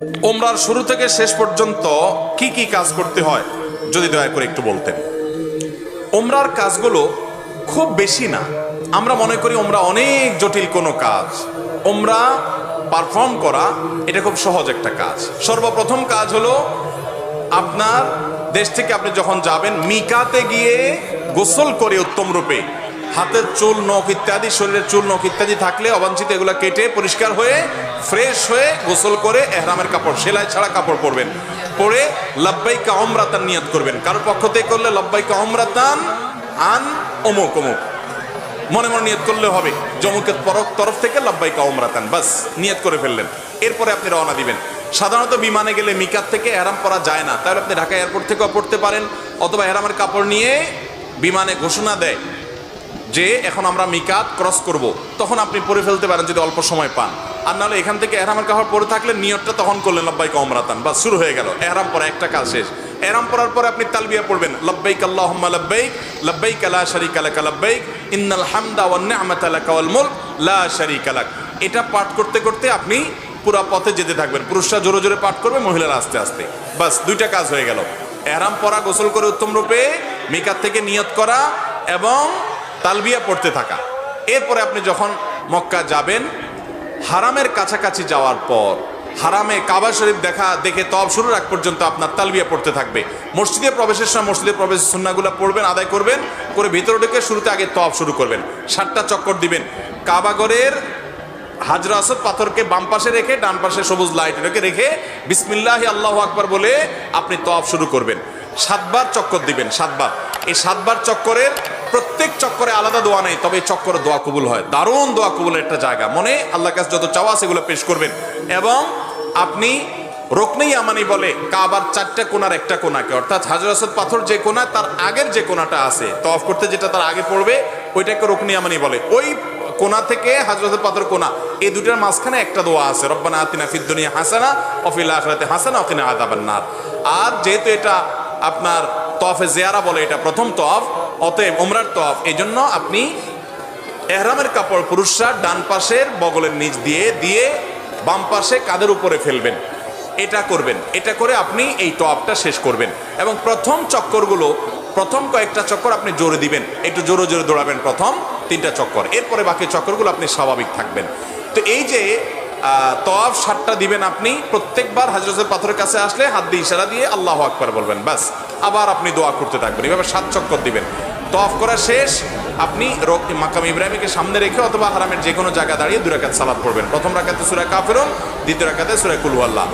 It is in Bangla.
ওমরার শুরু থেকে শেষ পর্যন্ত কি কি কাজ করতে হয় যদি দয়া করে একটু বলতেন। ওমরার কাজগুলো খুব বেশি না। আমরা মনে করি ওমরা অনেক জটিল কোনো কাজ। ওমরা পারফর্ম করা এটা খুব সহজ একটা কাজ। সর্বপ্রথম কাজ হলো আপনার দেশ থেকে আপনি যখন যাবেন মিকাতে গিয়ে গোসল করে উত্তম রূপে হাতের চুল নখ ইত্যাদি, শরীরের চুল নখ ইত্যাদি থাকলে অবাঞ্ছিত এগুলো কেটে পরিষ্কার হয়ে ফ্রেশ হয়ে গোসল করে এহরামের কাপড়, সেলাই ছাড়া কাপড় পরবেন, পরে লাব্বাইকা উমরাতান নিয়ত করবেন। কারোর পক্ষ থেকে করলে লাব্বাইকা উমরাতান আন অমুক অমুক মনে মনে নিয়ত করলে হবে। জমুকের তরফ থেকে লাব্বাইকা উমরাতান, বাস নিয়ত করে ফেললেন। এরপরে আপনি রওনা দিবেন। সাধারণত বিমানে গেলে মিকাত থেকে এহরাম পরা যায় না, তাহলে আপনি ঢাকা এয়ারপোর্ট থেকেও পড়তে পারেন, অথবা এহরামের কাপড় নিয়ে বিমানে ঘোষণা দেয় যে এখন আমরা মিকাত ক্রস করব, তখন আপনি পরে ফেলতে পারেন যদি অল্প সময় পান। আর নাহলে এখান থেকে এহরামের কাপড় পরে থাকলে নিয়তটা তখন করলেন লাব্বাইকা উমরাতান, বাস শুরু হয়ে গেল এহরাম পরা, একটা কাজ শেষ। এহরাম পরার পরে আপনি তালবিয়া পড়বেন, লাব্বাইক আল্লাহুম্মা লাব্বাইক লাব্বাইক লা শারীকা লাকা লাব্বাইক ইন্নাল হামদা ওয়ান নি'মাতা লাকা ওয়াল মুলক লা শারীকা লাক। এটা পাঠ করতে করতে আপনি পুরো পথে যেতে থাকবেন। পুরুষরা জোরে জোরে পাঠ করবে, মহিলারা আস্তে আস্তে। বাস দুইটা কাজ হয়ে গেল, এহরাম পরা, গোসল করে উত্তম রূপে মিকাত থেকে নিয়ত করা এবং তালবিয়া পড়তে থাকা। এরপরে আপনি যখন মক্কা যাবেন, হারামের কাছাকাছি যাওয়ার পর হারামে কাবা শরীফ দেখে তওয়াফ শুরুর আগ পর্যন্ত আপনার তালবিয়া পড়তে থাকবে। মসজিদে প্রবেশের সময় মসজিদে প্রবেশের সুন্নাহগুলো পড়বেন, আদায় করবেন, করে ভিতরে ঢুকে শুরুতে আগে তওয়াফ শুরু করবেন। 7টা চক্কর দিবেন। কাবাগরের হাজরা আসদ পাথরকে বাম পাশে রেখে ডান পাশে সবুজ লাইট রেখে বিসমিল্লাহি আল্লাহু আকবার বলে আপনি তওয়াফ শুরু করবেন। 7বার চক্কর দিবেন, 7বার। এই 7বার চক্করের প্রত্যেক চক্করে আলাদা দোয়া নেই, তবে এই চক্করে দোয়া কবুল হয়। দারুণ দোয়া কবুলের একটা জায়গা। মনে আল্লাহর কাছে যত চাওয়া সেগুলো পেশ করবেন। এবং আপনি রুকনে ইয়ামানি বলে কাবার 4টা কোণার একটা কোণাকে, অর্থাৎ হাজর আসদ পাথর যে কোণা তার আগের যে কোণাটা আছে তওয়াফ করতে যেটা তার আগে পড়বে ওইটাকে রুকনে ইয়ামানি বলে। ওই কোণা থেকে হাজর আসদ পাথর কোণা, এই দুটার মাঝখানে একটা দোয়া আছে, রব্বানা আতিনা ফিদ দুনিয়া হাসানা ওয়া ফিল আখিরাতি হাসানা ওয়া কিনা আযাবান নার। আর যেহেতু এটা আপনার তওয়াফে জিয়ারা বলে, এটা প্রথম তওয়াফ, অতএব ওমরার তওয়াফ, এই জন্য আপনি এহরামের কাপড় পুরুষরা ডান পাশের বগলের নিচ দিয়ে বাম পাশে কাঁধের উপরে ফেলবেন। এটা করবেন। এটা করে আপনি এই তওয়াফটা শেষ করবেন। এবং প্রথম চক্করগুলো, প্রথম কয়েকটা চক্কর আপনি জোরে দিবেন, একটু জোরে জোরে দৌড়াবেন প্রথম 3টা চক্কর। এরপরে বাকি চক্করগুলো আপনি স্বাভাবিক থাকবেন। তো এই যে তওয়াফ 7টা দিবেন আপনি, প্রত্যেকবার হাজরতের পাথরের কাছে আসলে হাত দিয়ে ইশারা দিয়ে আল্লাহু আকবার বলবেন, বাস। আবার আপনি দোয়া করতে থাকবেন, এভাবে 7 চক্কর দিবেন। তওয়াফ করা শেষ, আপনি মাকাম ইব্রাহিমকে সামনে রেখে অথবা হারামের যে কোনো জায়গা দাঁড়িয়ে 2 রাকাত সালাত পড়বেন। প্রথম রাকাতে সূরা কাফিরুন, দ্বিতীয় রাকাতে সূরা কুল হু আল্লাহ।